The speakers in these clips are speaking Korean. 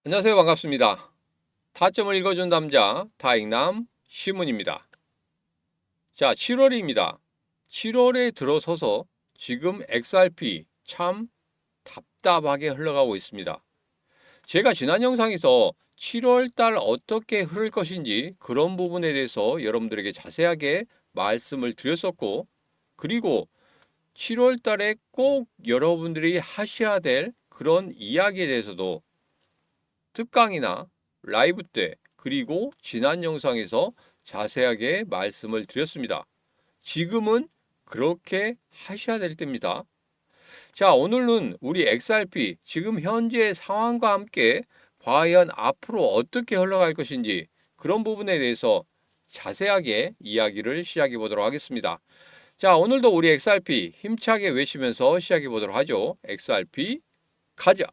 안녕하세요. 반갑습니다. 타점을 읽어준 남자 다익남 시문입니다. 자, 7월입니다. 7월에 들어서서 지금 XRP 참 답답하게 흘러가고 있습니다. 제가 지난 영상에서 7월 달 어떻게 흐를 것인지 그런 부분에 대해서 여러분들에게 자세하게 말씀을 드렸었고, 그리고 7월 달에 꼭 여러분들이 하셔야 될 그런 이야기에 대해서도 특강이나 라이브 때 그리고 지난 영상에서 자세하게 말씀을 드렸습니다. 지금은 그렇게 하셔야 될 때입니다. 자, 오늘은 우리 XRP 지금 현재 상황과 함께 과연 앞으로 어떻게 흘러갈 것인지 그런 부분에 대해서 자세하게 이야기를 시작해 보도록 하겠습니다. 자, 오늘도 우리 XRP 힘차게 외치면서 시작해 보도록 하죠. XRP 가자.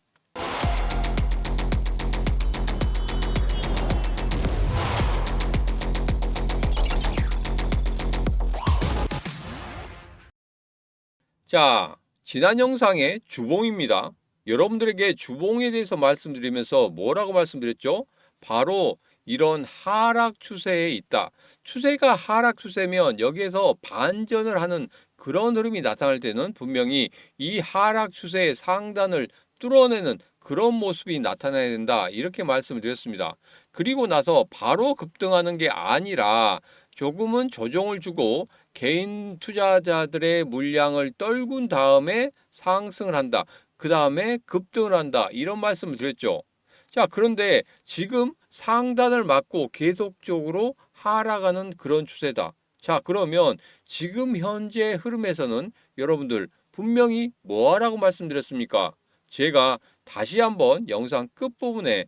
자, 지난 영상의 주봉입니다. 여러분들에게 주봉에 대해서 말씀드리면서 뭐라고 말씀드렸죠? 바로 이런 하락 추세에 있다. 추세가 하락 추세면 여기에서 반전을 하는 그런 흐름이 나타날 때는 분명히 이 하락 추세의 상단을 뚫어내는 그런 모습이 나타나야 된다. 이렇게 말씀을 드렸습니다. 그리고 나서 바로 급등하는 게 아니라 조금은 조정을 주고 개인 투자자들의 물량을 떨군 다음에 상승을 한다. 그 다음에 급등을 한다. 이런 말씀을 드렸죠. 자, 그런데 지금 상단을 맞고 계속적으로 하락하는 그런 추세다. 자, 그러면 지금 현재 흐름에서는 여러분들 분명히 뭐 하라고 말씀드렸습니까? 제가 다시 한번 영상 끝부분에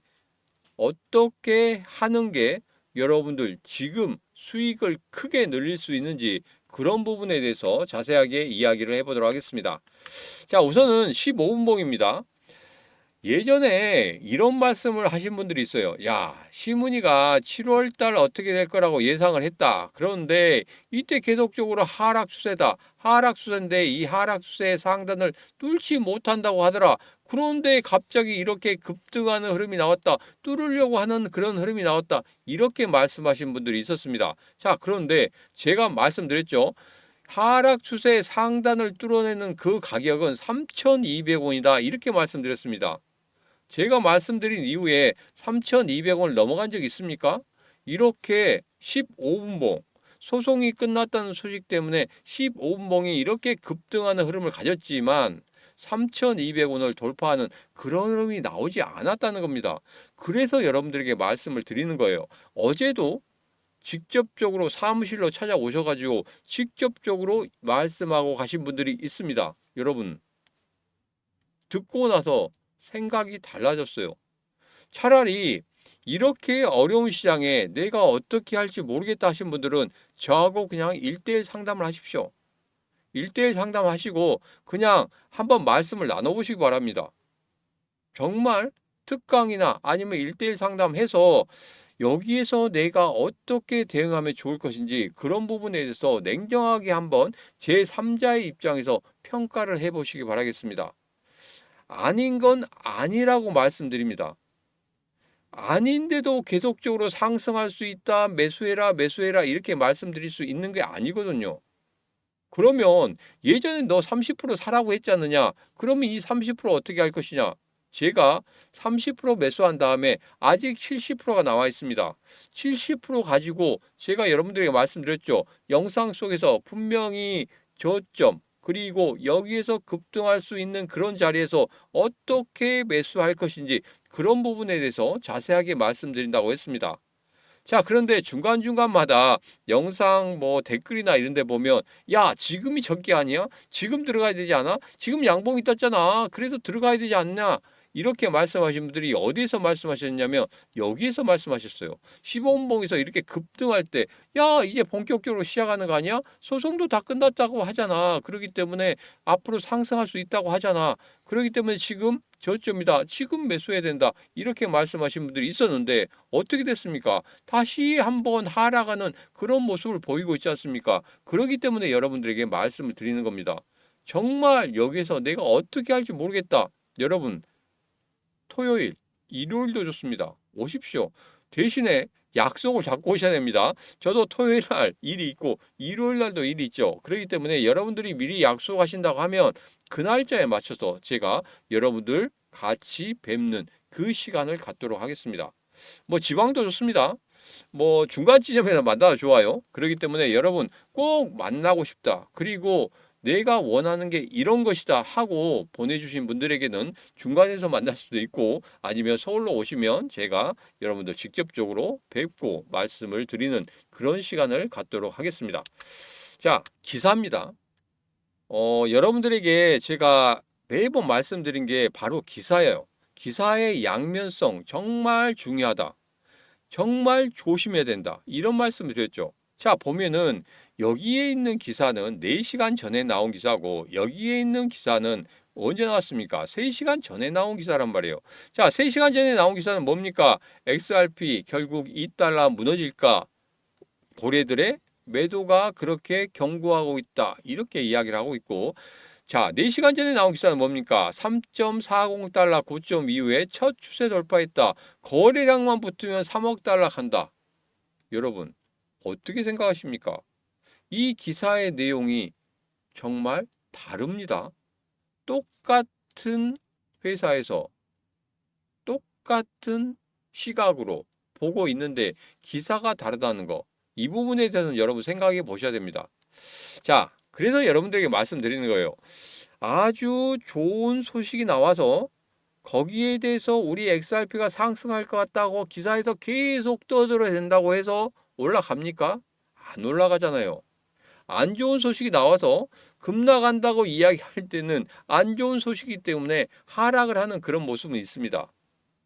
어떻게 하는 게 여러분들 지금 수익을 크게 늘릴 수 있는지 그런 부분에 대해서 자세하게 이야기를 해보도록 하겠습니다. 자, 우선은 15분봉입니다. 예전에 이런 말씀을 하신 분들이 있어요. 야, 시문이가 7월 달 어떻게 될 거라고 예상을 했다. 그런데 이때 계속적으로 하락 추세다. 하락 추세인데 이 하락 추세의 상단을 뚫지 못한다고 하더라. 그런데 갑자기 이렇게 급등하는 흐름이 나왔다. 뚫으려고 하는 그런 흐름이 나왔다. 이렇게 말씀하신 분들이 있었습니다. 자, 그런데 제가 말씀드렸죠. 하락 추세의 상단을 뚫어내는 그 가격은 3,200원이다. 이렇게 말씀드렸습니다. 제가 말씀드린 이후에 3,200원을 넘어간 적 있습니까? 이렇게 15분봉, 소송이 끝났다는 소식 때문에 15분봉이 이렇게 급등하는 흐름을 가졌지만 3,200원을 돌파하는 그런 흐름이 나오지 않았다는 겁니다. 그래서 여러분들에게 말씀을 드리는 거예요. 어제도 직접적으로 사무실로 찾아오셔가지고 직접적으로 말씀하고 가신 분들이 있습니다. 여러분, 듣고 나서 생각이 달라졌어요. 차라리 이렇게 어려운 시장에 내가 어떻게 할지 모르겠다 하신 분들은 저하고 그냥 1대1 상담을 하십시오. 1대1 상담하시고 그냥 한번 말씀을 나눠보시기 바랍니다. 정말 특강이나 아니면 1대1 상담해서 여기에서 내가 어떻게 대응하면 좋을 것인지 그런 부분에 대해서 냉정하게 한번 제3자의 입장에서 평가를 해보시기 바라겠습니다. 아닌 건 아니라고 말씀드립니다. 아닌데도 계속적으로 상승할 수 있다. 매수해라, 매수해라 이렇게 말씀드릴 수 있는 게 아니거든요. 그러면 예전에 너 30% 사라고 했지 않느냐? 그러면 이 30% 어떻게 할 것이냐? 제가 30% 매수한 다음에 아직 70%가 나와 있습니다. 70% 가지고 제가 여러분들에게 말씀드렸죠. 영상 속에서 분명히 저점 그리고 여기에서 급등할 수 있는 그런 자리에서 어떻게 매수할 것인지 그런 부분에 대해서 자세하게 말씀드린다고 했습니다. 자, 그런데 중간중간마다 영상 뭐 댓글이나 이런 데 보면 야, 지금이 적기 아니야? 지금 들어가야 되지 않아? 지금 양봉이 떴잖아. 그래서 들어가야 되지 않냐? 이렇게 말씀하신 분들이 어디에서 말씀하셨냐면 여기에서 말씀하셨어요. 시범봉에서 이렇게 급등할 때 야, 이제 본격적으로 시작하는 거 아니야? 소송도 다 끝났다고 하잖아. 그렇기 때문에 앞으로 상승할 수 있다고 하잖아. 그렇기 때문에 지금 저점이다. 지금 매수해야 된다. 이렇게 말씀하신 분들이 있었는데 어떻게 됐습니까? 다시 한번 하락하는 그런 모습을 보이고 있지 않습니까? 그렇기 때문에 여러분들에게 말씀을 드리는 겁니다. 정말 여기서 내가 어떻게 할지 모르겠다. 여러분, 토요일 일요일도 좋습니다. 오십시오. 대신에 약속을 잡고 오셔야 됩니다. 저도 토요일 날 일이 있고 일요일 날도 일이 있죠. 그렇기 때문에 여러분들이 미리 약속하신다고 하면 그 날짜에 맞춰서 제가 여러분들 같이 뵙는 그 시간을 갖도록 하겠습니다. 뭐 지방도 좋습니다. 뭐 중간 지점에서 만나도 좋아요. 그렇기 때문에 여러분 꼭 만나고 싶다. 그리고 내가 원하는 게 이런 것이다 하고 보내주신 분들에게는 중간에서 만날 수도 있고 아니면 서울로 오시면 제가 여러분들 직접적으로 뵙고 말씀을 드리는 그런 시간을 갖도록 하겠습니다. 자, 기사입니다. 여러분들에게 제가 매번 말씀드린 게 바로 기사예요. 기사의 양면성 정말 중요하다. 정말 조심해야 된다. 이런 말씀을 드렸죠. 자, 보면은 여기에 있는 기사는 4시간 전에 나온 기사고 여기에 있는 기사는 언제 나왔습니까? 3시간 전에 나온 기사란 말이에요. 자, 3시간 전에 나온 기사는 뭡니까? XRP 결국 2달러 무너질까? 고래들의 매도가 그렇게 경고하고 있다. 이렇게 이야기를 하고 있고 자, 4시간 전에 나온 기사는 뭡니까? 3.40달러 고점 이후에 첫 추세 돌파했다. 거래량만 붙으면 3억 달러 간다. 여러분, 어떻게 생각하십니까? 이 기사의 내용이 정말 다릅니다. 똑같은 회사에서 똑같은 시각으로 보고 있는데 기사가 다르다는 거. 이 부분에 대해서는 여러분 생각해 보셔야 됩니다. 자, 그래서 여러분들에게 말씀드리는 거예요. 아주 좋은 소식이 나와서 거기에 대해서 우리 XRP가 상승할 것 같다고 기사에서 계속 떠들어야 된다고 해서 올라갑니까? 안 올라가잖아요. 안 좋은 소식이 나와서 급락한다고 이야기할 때는 안 좋은 소식이기 때문에 하락을 하는 그런 모습은 있습니다.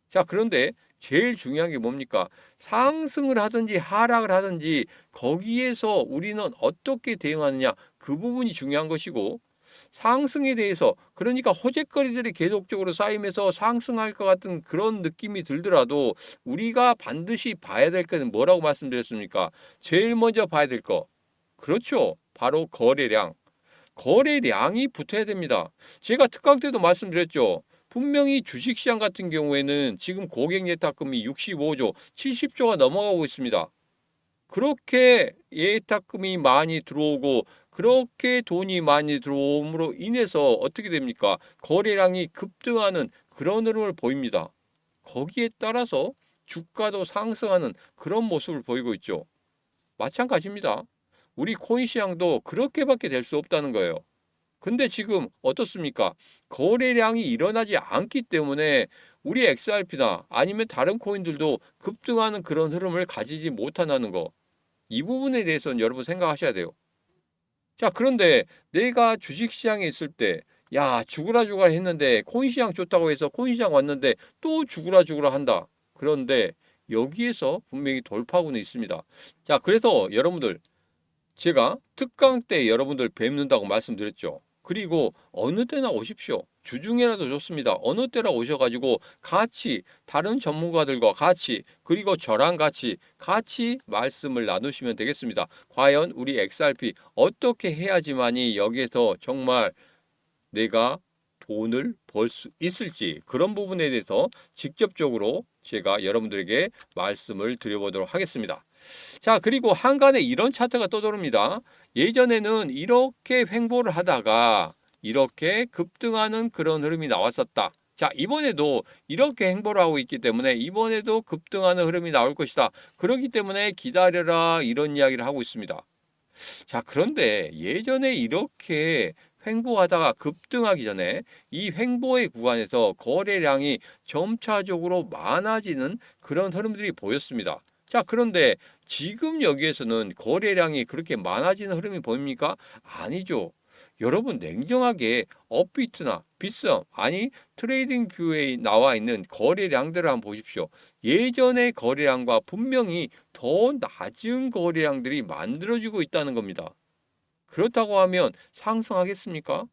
자, 그런데 제일 중요한 게 뭡니까? 상승을 하든지 하락을 하든지 거기에서 우리는 어떻게 대응하느냐 그 부분이 중요한 것이고 상승에 대해서 그러니까 호재거리들이 계속적으로 쌓이면서 상승할 것 같은 그런 느낌이 들더라도 우리가 반드시 봐야 될 것은 뭐라고 말씀드렸습니까? 제일 먼저 봐야 될 거. 그렇죠. 바로 거래량. 거래량이 붙어야 됩니다. 제가 특강 때도 말씀드렸죠. 분명히 주식시장 같은 경우에는 지금 고객 예탁금이 65조, 70조가 넘어가고 있습니다. 그렇게 예탁금이 많이 들어오고 그렇게 돈이 많이 들어옴으로 인해서 어떻게 됩니까? 거래량이 급등하는 그런 흐름을 보입니다. 거기에 따라서 주가도 상승하는 그런 모습을 보이고 있죠. 마찬가지입니다. 우리 코인 시장도 그렇게밖에 될 수 없다는 거예요. 근데 지금 어떻습니까? 거래량이 일어나지 않기 때문에 우리 XRP나 아니면 다른 코인들도 급등하는 그런 흐름을 가지지 못한다는 거. 이 부분에 대해서는 여러분 생각하셔야 돼요. 자, 그런데 내가 주식시장에 있을 때, 야, 죽으라 죽으라 했는데 코인 시장 좋다고 해서 코인 시장 왔는데 또 죽으라 죽으라 한다. 그런데 여기에서 분명히 돌파구는 있습니다. 자, 그래서 여러분들 제가 특강 때 여러분들 뵙는다고 말씀드렸죠. 그리고 어느 때나 오십시오. 주중에라도 좋습니다. 어느 때나 오셔가지고 같이 다른 전문가들과 같이 그리고 저랑 같이 말씀을 나누시면 되겠습니다. 과연 우리 XRP 어떻게 해야지만이 여기에서 정말 내가 돈을 벌 수 있을지 그런 부분에 대해서 직접적으로 제가 여러분들에게 말씀을 드려보도록 하겠습니다. 자, 그리고 한간에 이런 차트가 떠도릅니다. 예전에는 이렇게 횡보를 하다가 이렇게 급등하는 그런 흐름이 나왔었다. 자, 이번에도 이렇게 횡보를 하고 있기 때문에 이번에도 급등하는 흐름이 나올 것이다. 그렇기 때문에 기다려라 이런 이야기를 하고 있습니다. 자, 그런데 예전에 이렇게 횡보하다가 급등하기 전에 이 횡보의 구간에서 거래량이 점차적으로 많아지는 그런 흐름들이 보였습니다. 자, 그런데 지금 여기에서는 거래량이 그렇게 많아지는 흐름이 보입니까? 아니죠. 여러분 냉정하게 업비트나 빗썸 아니 트레이딩 뷰에 나와 있는 거래량들을 한번 보십시오. 예전의 거래량과 분명히 더 낮은 거래량들이 만들어지고 있다는 겁니다. 그렇다고 하면 상승하겠습니까?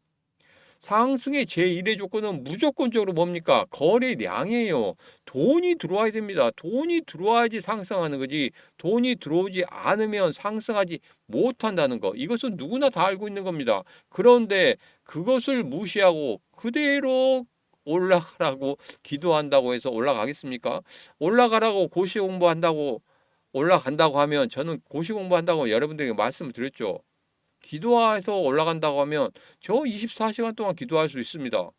상승의 제1의 조건은 무조건적으로 뭡니까? 거래량이에요. 돈이 들어와야 됩니다. 돈이 들어와야지 상승하는 거지. 돈이 들어오지 않으면 상승하지 못한다는 거. 이것은 누구나 다 알고 있는 겁니다. 그런데 그것을 무시하고 그대로 올라가라고 기도한다고 해서 올라가겠습니까? 올라가라고 고시 공부한다고 올라간다고 하면 저는 고시 공부한다고 여러분들에게 말씀을 드렸죠. 기도해서 올라간다고 하면 저 24시간 동안 기도할 수 있습니다.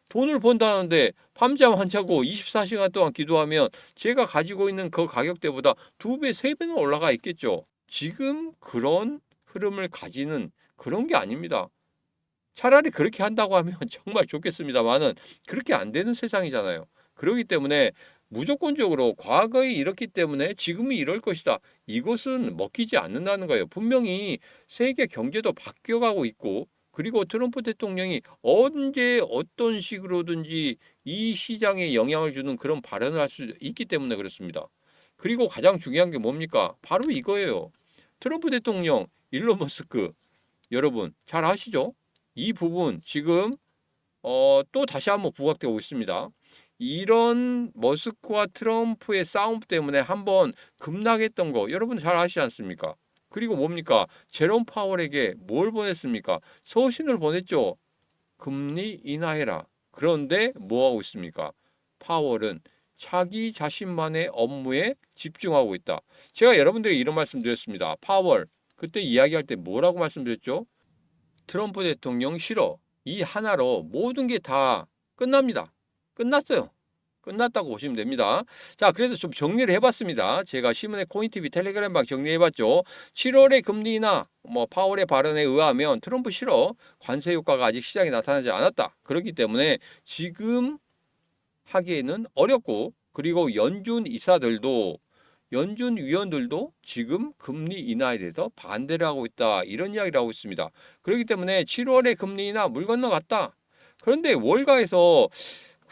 돈을 번다는데 밤잠 안 자고 24시간 동안 기도하면 제가 가지고 있는 그 가격대보다 2배, 3배는 올라가 있겠죠. 지금 그런 흐름을 가지는 그런 게 아닙니다. 차라리 그렇게 한다고 하면 정말 좋겠습니다만은 그렇게 안 되는 세상이잖아요. 그렇기 때문에 무조건적으로 과거에 이렇기 때문에 지금이 이럴 것이다. 이것은 먹히지 않는다는 거예요. 분명히 세계 경제도 바뀌어가고 있고 그리고 트럼프 대통령이 언제 어떤 식으로든지 이 시장에 영향을 주는 그런 발언을 할 수 있기 때문에 그렇습니다. 그리고 가장 중요한 게 뭡니까? 바로 이거예요. 트럼프 대통령, 일론 머스크 여러분 잘 아시죠? 이 부분 지금 또 다시 한번 부각되고 있습니다. 이런 머스크와 트럼프의 싸움 때문에 한번 급락했던 거 여러분 잘 아시지 않습니까? 그리고 뭡니까? 제롬 파월에게 뭘 보냈습니까? 서신을 보냈죠. 금리 인하해라. 그런데 뭐 하고 있습니까? 파월은 자기 자신만의 업무에 집중하고 있다. 제가 여러분들에게 이런 말씀 드렸습니다. 파월 그때 이야기할 때 뭐라고 말씀드렸죠? 트럼프 대통령 싫어. 이 하나로 모든 게 다 끝납니다. 끝났어요. 끝났다고 보시면 됩니다. 자, 그래서 좀 정리를 해봤습니다. 제가 신문의 코인TV 텔레그램방 정리해봤죠. 7월의 금리 인하, 파월의 발언에 의하면 트럼프 싫어. 관세 효과가 아직 시장에 나타나지 않았다. 그렇기 때문에 지금 하기에는 어렵고 그리고 연준 이사들도 연준 위원들도 지금 금리 인하에 대해서 반대를 하고 있다. 이런 이야기를 하고 있습니다. 그렇기 때문에 7월에 금리 인하 물 건너갔다. 그런데 월가에서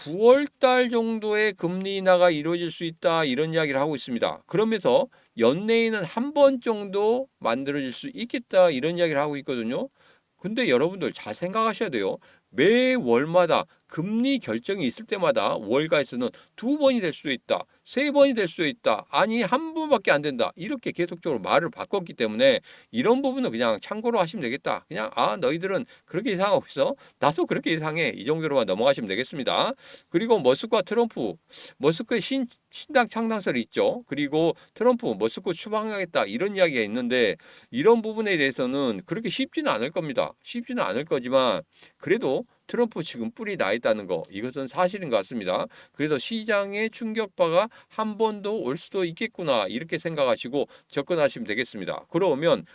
9월 달 정도에 금리 인하가 이루어질 수 있다. 이런 이야기를 하고 있습니다. 그러면서 연내에는 한 번 정도 만들어질 수 있겠다. 이런 이야기를 하고 있거든요. 근데 여러분들 잘 생각하셔야 돼요. 매월마다 금리 결정이 있을 때마다 월가에서는 2번이 될 수도 있다. 3번이 될 수도 있다. 아니 한 번밖에 안 된다. 이렇게 계속적으로 말을 바꿨기 때문에 이런 부분은 그냥 참고로 하시면 되겠다. 그냥 너희들은 그렇게 예상하고 있어. 나도 그렇게 예상해. 이 정도로만 넘어가시면 되겠습니다. 그리고 머스크와 트럼프. 머스크의 신당 창당설이 있죠. 그리고 트럼프 머스크 추방하겠다. 이런 이야기가 있는데 이런 부분에 대해서는 그렇게 쉽지는 않을 겁니다. 쉽지는 않을 거지만 그래도 트럼프 지금 뿔이 나 있다는 거 이것은 사실인 것 같습니다. 그래서 시장의 충격파가 한 번 더 올 수도 있겠구나 이렇게 생각하시고 접근하시면 되겠습니다. 그러면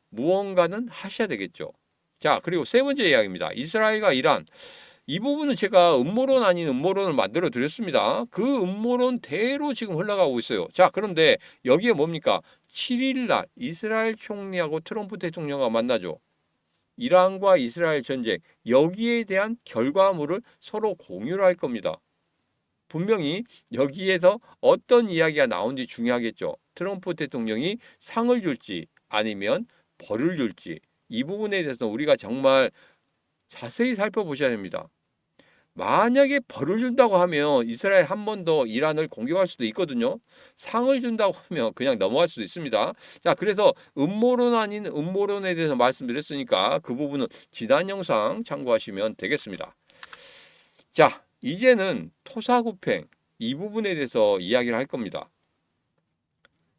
무언가는 하셔야 되겠죠. 자, 그리고 세 번째 이야기입니다. 이스라엘과 이란. 이 부분은 제가 음모론 아닌 음모론을 만들어 드렸습니다. 그 음모론대로 지금 흘러가고 있어요. 자, 그런데 여기에 뭡니까? 7일 날 이스라엘 총리하고 트럼프 대통령과 만나죠. 이란과 이스라엘 전쟁 여기에 대한 결과물을 서로 공유를 할 겁니다. 분명히 여기에서 어떤 이야기가 나온지 중요하겠죠. 트럼프 대통령이 상을 줄지 아니면 벌을 줄지 이 부분에 대해서는 우리가 정말 자세히 살펴보셔야 됩니다. 만약에 벌을 준다고 하면 이스라엘 한 번 더 이란을 공격할 수도 있거든요. 상을 준다고 하면 그냥 넘어갈 수도 있습니다. 자, 그래서 음모론 아닌 음모론에 대해서 말씀드렸으니까 그 부분은 지난 영상 참고하시면 되겠습니다. 자, 이제는 토사구팽 이 부분에 대해서 이야기를 할 겁니다.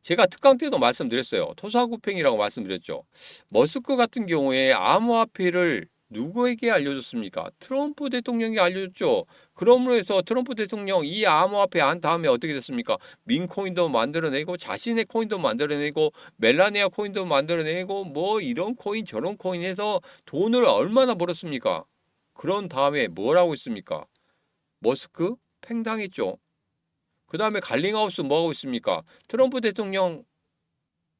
제가 특강 때도 말씀드렸어요. 토사구팽이라고 말씀드렸죠. 머스크 같은 경우에 암호화폐를 누구에게 알려줬습니까? 트럼프 대통령이 알려줬죠. 그러므로 해서 트럼프 대통령 이 암호화폐 안 다음에 어떻게 됐습니까? 민코인도 만들어내고 자신의 코인도 만들어내고 멜라니아 코인도 만들어내고 뭐 이런 코인 저런 코인 해서 돈을 얼마나 벌었습니까? 그런 다음에 뭘 하고 있습니까? 머스크 팽당했죠. 그 다음에 갈링하우스 뭐 하고 있습니까? 트럼프 대통령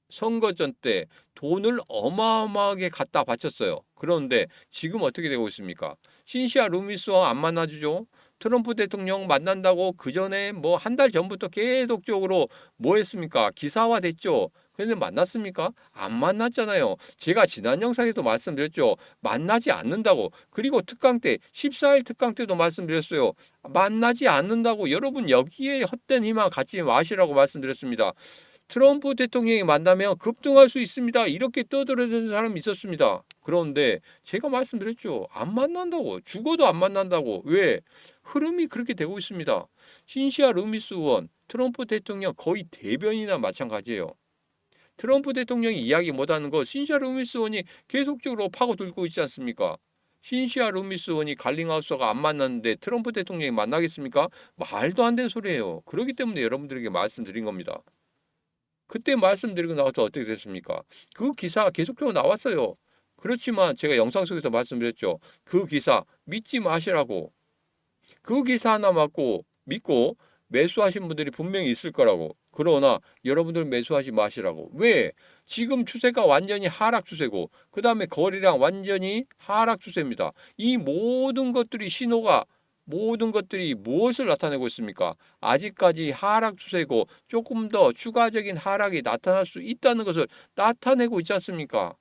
선거전 때 돈을 어마어마하게 갖다 바쳤어요. 그런데 지금 어떻게 되고 있습니까? 신시아 루미스와 안 만나주죠. 트럼프 대통령 만난다고 그 전에 뭐 한 달 전부터 계속적으로 뭐 했습니까? 기사화 됐죠. 그런데 만났습니까? 안 만났잖아요. 제가 지난 영상에도 말씀드렸죠. 만나지 않는다고. 그리고 특강 때 14일 특강 때도 말씀드렸어요. 만나지 않는다고. 여러분 여기에 헛된 희망 갖지 마시라고 말씀드렸습니다. 트럼프 대통령이 만나면 급등할 수 있습니다. 이렇게 떠들어대는 사람이 있었습니다. 그런데 제가 말씀드렸죠. 안 만난다고. 죽어도 안 만난다고. 왜? 흐름이 그렇게 되고 있습니다. 신시아 루미스 의원, 트럼프 대통령 거의 대변이나 마찬가지예요. 트럼프 대통령이 이야기 못하는 거 신시아 루미스 의원이 계속적으로 파고들고 있지 않습니까? 신시아 루미스 의원이 갈링하우스가 안 만났는데 트럼프 대통령이 만나겠습니까? 말도 안 되는 소리예요. 그렇기 때문에 여러분들에게 말씀드린 겁니다. 그때 말씀드리고 나서 어떻게 됐습니까? 그 기사 계속적으로 나왔어요. 그렇지만 제가 영상 속에서 말씀드렸죠. 그 기사 믿지 마시라고. 그 기사 하나 믿고 매수하신 분들이 분명히 있을 거라고. 그러나 여러분들 매수하지 마시라고. 왜? 지금 추세가 완전히 하락 추세고 그 다음에 거래량 완전히 하락 추세입니다. 이 모든 것들이 신호가 모든 것들이 무엇을 나타내고 있습니까? 아직까지 하락 추세고 조금 더 추가적인 하락이 나타날 수 있다는 것을 나타내고 있지 않습니까?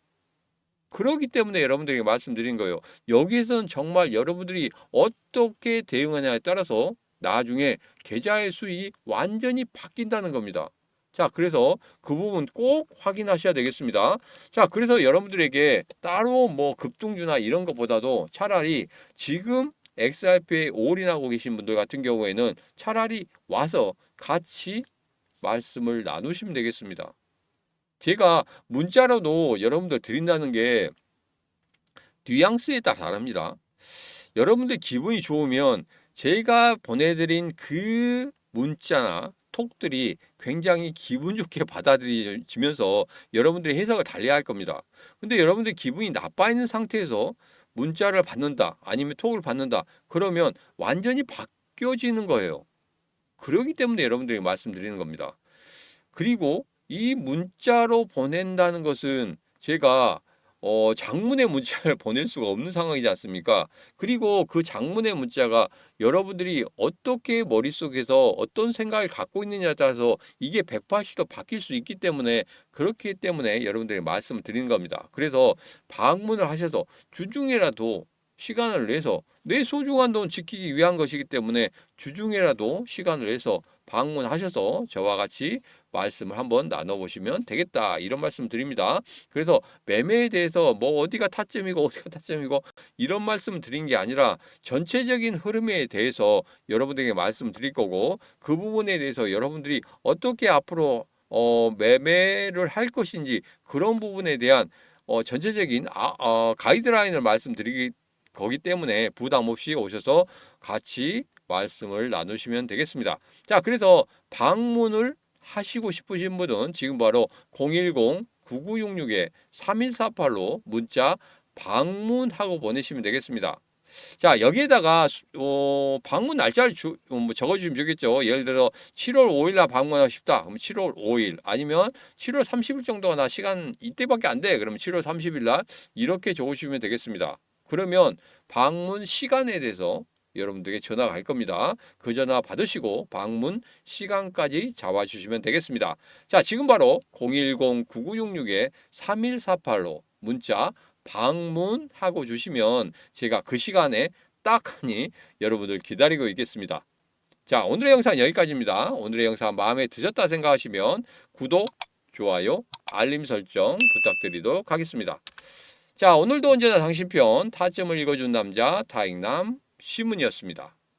그렇기 때문에 여러분들에게 말씀드린 거예요. 여기에서는 정말 여러분들이 어떻게 대응하냐에 따라서 나중에 계좌의 수익이 완전히 바뀐다는 겁니다. 자, 그래서 그 부분 꼭 확인하셔야 되겠습니다. 자, 그래서 여러분들에게 따로 뭐 급등주나 이런 것보다도 차라리 지금 XRP에 올인하고 계신 분들 같은 경우에는 차라리 와서 같이 말씀을 나누시면 되겠습니다. 제가 문자로도 여러분들 드린다는 게 뉘앙스에 따라 다릅니다. 여러분들 기분이 좋으면 제가 보내드린 그 문자나 톡들이 굉장히 기분 좋게 받아들여지면서 여러분들이 해석을 달리할 겁니다. 근데 여러분들 기분이 나빠 있는 상태에서 문자를 받는다 아니면 톡을 받는다 그러면 완전히 바뀌어지는 거예요. 그러기 때문에 여러분들이 말씀드리는 겁니다. 그리고 이 문자로 보낸다는 것은 제가 장문의 문자를 보낼 수가 없는 상황이지 않습니까? 그리고 그 장문의 문자가 여러분들이 어떻게 머릿속에서 어떤 생각을 갖고 있느냐에 따라서 이게 180도 바뀔 수 있기 때문에 그렇기 때문에 여러분들이 말씀을 드리는 겁니다. 그래서 방문을 하셔서 주중에라도 시간을 내서 내 소중한 돈 지키기 위한 것이기 때문에 주중에라도 시간을 내서 방문하셔서 저와 같이 말씀을 한번 나눠보시면 되겠다 이런 말씀 드립니다. 그래서 매매에 대해서 뭐 어디가 타점이고 어디가 타점이고 이런 말씀 드린 게 아니라 전체적인 흐름에 대해서 여러분들에게 말씀 드릴 거고 그 부분에 대해서 여러분들이 어떻게 앞으로 매매를 할 것인지 그런 부분에 대한 전체적인 가이드라인을 말씀드리기 거기 때문에 부담 없이 오셔서 같이 말씀을 나누시면 되겠습니다. 자, 그래서 방문을 하시고 싶으신 분은 지금 바로 010-9966-3148로 문자 방문하고 보내시면 되겠습니다. 자, 여기에다가 방문 날짜를 적어주시면 되겠죠. 예를 들어 7월 5일 날 방문하고 싶다. 그럼 7월 5일 아니면 7월 30일 정도가 나 시간 이때밖에 안 돼. 그러면 7월 30일 날 이렇게 적으시면 되겠습니다. 그러면 방문 시간에 대해서 여러분들에게 전화가 갈 겁니다. 그 전화 받으시고 방문 시간까지 잡아주시면 되겠습니다. 자, 지금 바로 010-9966-3148로 문자 방문하고 주시면 제가 그 시간에 딱하니 여러분들 기다리고 있겠습니다. 자, 오늘의 영상 여기까지입니다. 오늘의 영상 마음에 드셨다 생각하시면 구독, 좋아요, 알림 설정 부탁드리도록 하겠습니다. 자, 오늘도 언제나 당신 편 타점을 읽어준 남자 타익남 시문이었습니다.